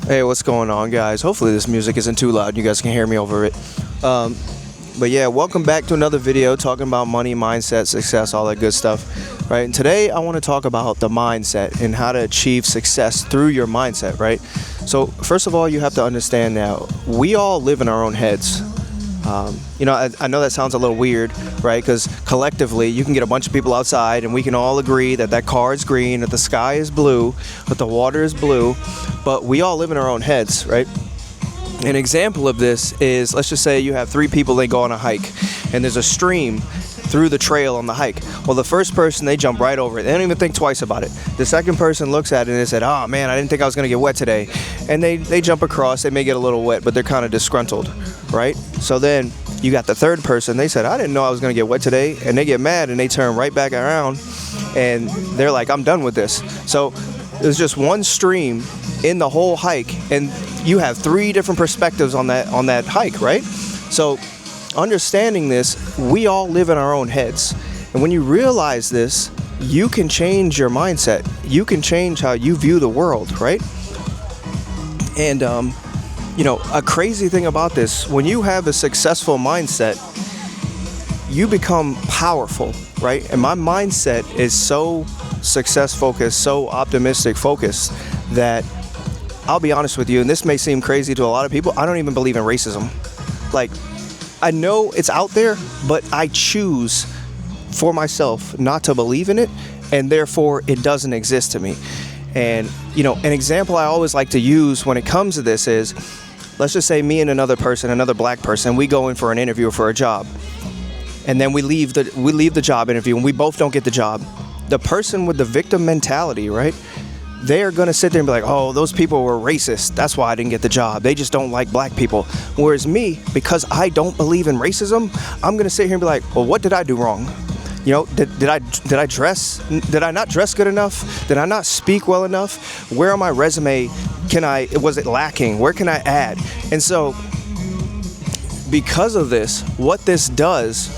Hey, what's going on, guys? Hopefully this music isn't too loud. You guys can hear me over it. But yeah, welcome back to another video talking about money, mindset, success, all that good stuff, right? And today I want to talk about the mindset and how to achieve success through your mindset, right? So first of all, you have to understand now, we all live in our own heads. I know that sounds a little weird, right? Because collectively, you can get a bunch of people outside and we can all agree that that car is green, that the sky is blue, that the water is blue, but we all live in our own heads, right? An example of this is, let's just say you have three people, they go on a hike, and there's a stream through the trail on the hike. Well, the first person, they jump right over it. They don't even think twice about it. The second person looks at it and they said, oh man, I didn't think I was going to get wet today. And they jump across. They may get a little wet, but they're kind of disgruntled, right? So then you got the third person. They said, I didn't know I was going to get wet today. And they get mad and they turn right back around and they're like, I'm done with this. So there's just one stream in the whole hike, and you have three different perspectives on that hike, right? So understanding this, we all live in our own heads. And when you realize this, you can change your mindset. You can change how you view the world, right? And, a crazy thing about this, when you have a successful mindset, you become powerful, right? And my mindset is so success focused, so optimistic focused that I'll be honest with you, and this may seem crazy to a lot of people, I don't even believe in racism. Like, I know it's out there, but I choose for myself not to believe in it, and therefore it doesn't exist to me. And, an example I always like to use when it comes to this is, let's just say me and another person, another black person, we go in for an interview for a job. And then we leave the job interview and we both don't get the job. The person with the victim mentality, right? They're going to sit there and be like, oh, those people were racist. That's why I didn't get the job. They just don't like black people. Whereas me, because I don't believe in racism, I'm going to sit here and be like, well, what did I do wrong? Did I not dress good enough? Did I not speak well enough? Where on my resume was it lacking? Where can I add? And so because of this, what this does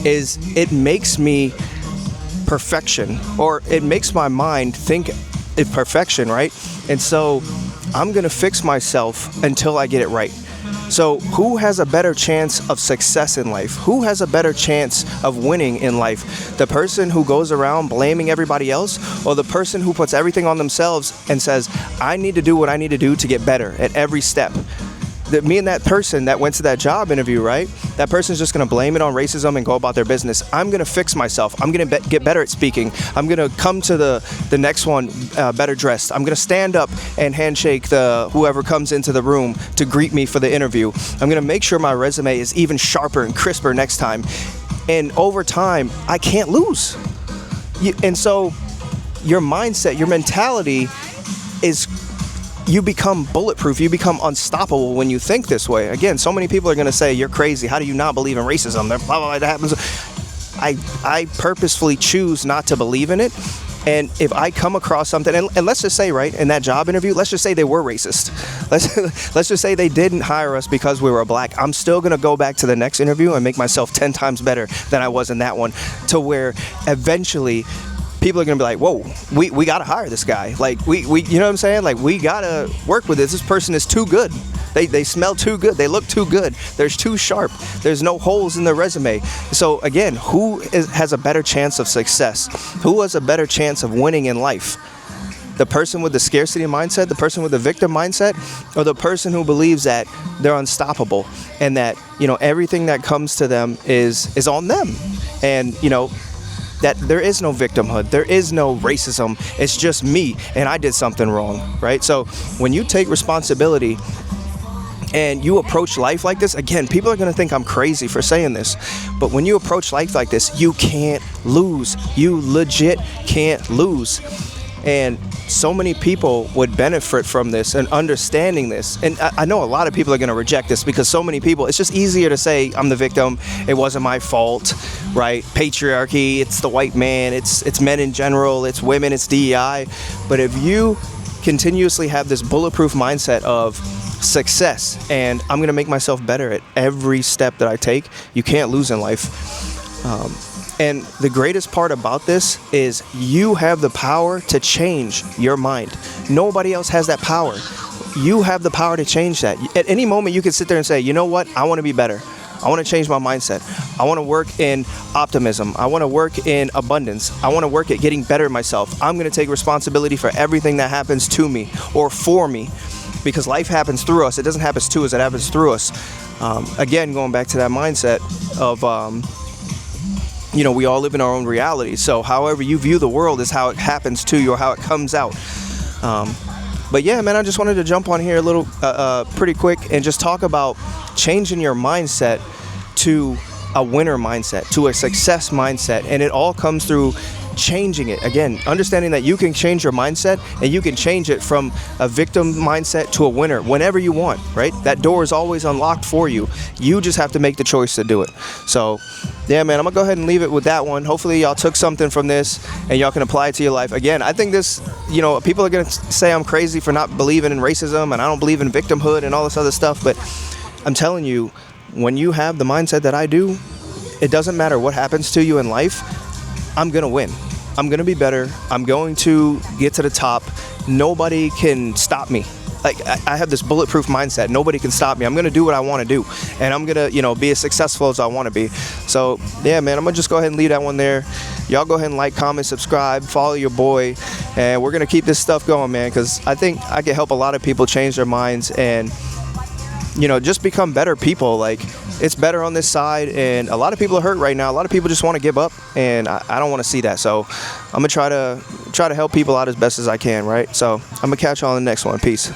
is it makes me perfection, or it makes my mind think it's perfection, right? And so I'm gonna fix myself until I get it right. So who has a better chance of success in life? Who has a better chance of winning in life? The person who goes around blaming everybody else, or the person who puts everything on themselves and says, I need to do what I need to do to get better at every step? Me and that person that went to that job interview, right? That person's just going to blame it on racism and go about their business. I'm going to fix myself. I'm going to get better at speaking. I'm going to come to the next one better dressed. I'm going to stand up and handshake whoever comes into the room to greet me for the interview. I'm going to make sure my resume is even sharper and crisper next time. And over time, I can't lose. And so your mindset, your mentality is, you become bulletproof, you become unstoppable when you think this way. Again, so many people are going to say, you're crazy, how do you not believe in racism? Blah, blah, blah, that happens. I purposefully choose not to believe in it. And if I come across something, and let's just say, right, in that job interview, let's just say they were racist. Let's just say they didn't hire us because we were black. I'm still going to go back to the next interview and make myself 10 times better than I was in that one, to where eventually people are going to be like, whoa, we got to hire this guy. Like, we you know what I'm saying? Like, we got to work with this. This person is too good. They smell too good. They look too good. They're too sharp. There's no holes in their resume. So again, who has a better chance of success? Who has a better chance of winning in life? The person with the scarcity mindset, the person with the victim mindset, or the person who believes that they're unstoppable and that, everything that comes to them is on them. And, that there is no victimhood, there is no racism, it's just me and I did something wrong, right? So when you take responsibility and you approach life like this, again, people are going to think I'm crazy for saying this, but when you approach life like this, you can't lose. You legit can't lose. And so many people would benefit from this and understanding this. And I know a lot of people are going to reject this because so many people, it's just easier to say I'm the victim, it wasn't my fault, right? Patriarchy, it's the white man, it's men in general, it's women, it's DEI. But if you continuously have this bulletproof mindset of success and I'm going to make myself better at every step that I take, you can't lose in life. And the greatest part about this is you have the power to change your mind. Nobody else has that power. you have the power to change that. At any moment, you can sit there and say, you know what, I want to be better. I want to change my mindset. I want to work in optimism. I want to work in abundance. I want to work at getting better myself. I'm going to take responsibility for everything that happens to me or for me, because life happens through us. It doesn't happen to us, it happens through us. Again, going back to that mindset of, we all live in our own reality. So however you view the world is how it happens to you or how it comes out. But yeah, man, I just wanted to jump on here a little pretty quick and just talk about changing your mindset to a winner mindset, to a success mindset. And it all comes through changing it. Again, understanding that you can change your mindset and you can change it from a victim mindset to a winner whenever you want, right? That door is always unlocked for you. You just have to make the choice to do it. So yeah, man, I'm gonna go ahead and leave it with that one. Hopefully y'all took something from this and y'all can apply it to your life. Again, I think this, people are gonna say I'm crazy for not believing in racism and I don't believe in victimhood and all this other stuff, but I'm telling you, when you have the mindset that I do, it doesn't matter what happens to you in life, I'm gonna win. I'm gonna be better. I'm going to get to the top. Nobody can stop me. Like, I have this bulletproof mindset. Nobody can stop me. I'm gonna do what I want to do, and I'm gonna, be as successful as I want to be. So yeah, man, I'm gonna just go ahead and leave that one there. Y'all go ahead and like, comment, subscribe, follow your boy, and we're gonna keep this stuff going, man, because I think I can help a lot of people change their minds and just become better people. Like, it's better on this side, and a lot of people are hurt right now. A lot of people just want to give up, and I don't want to see that. So I'm gonna try to help people out as best as I can, right? So I'm gonna catch you on the next one. Peace.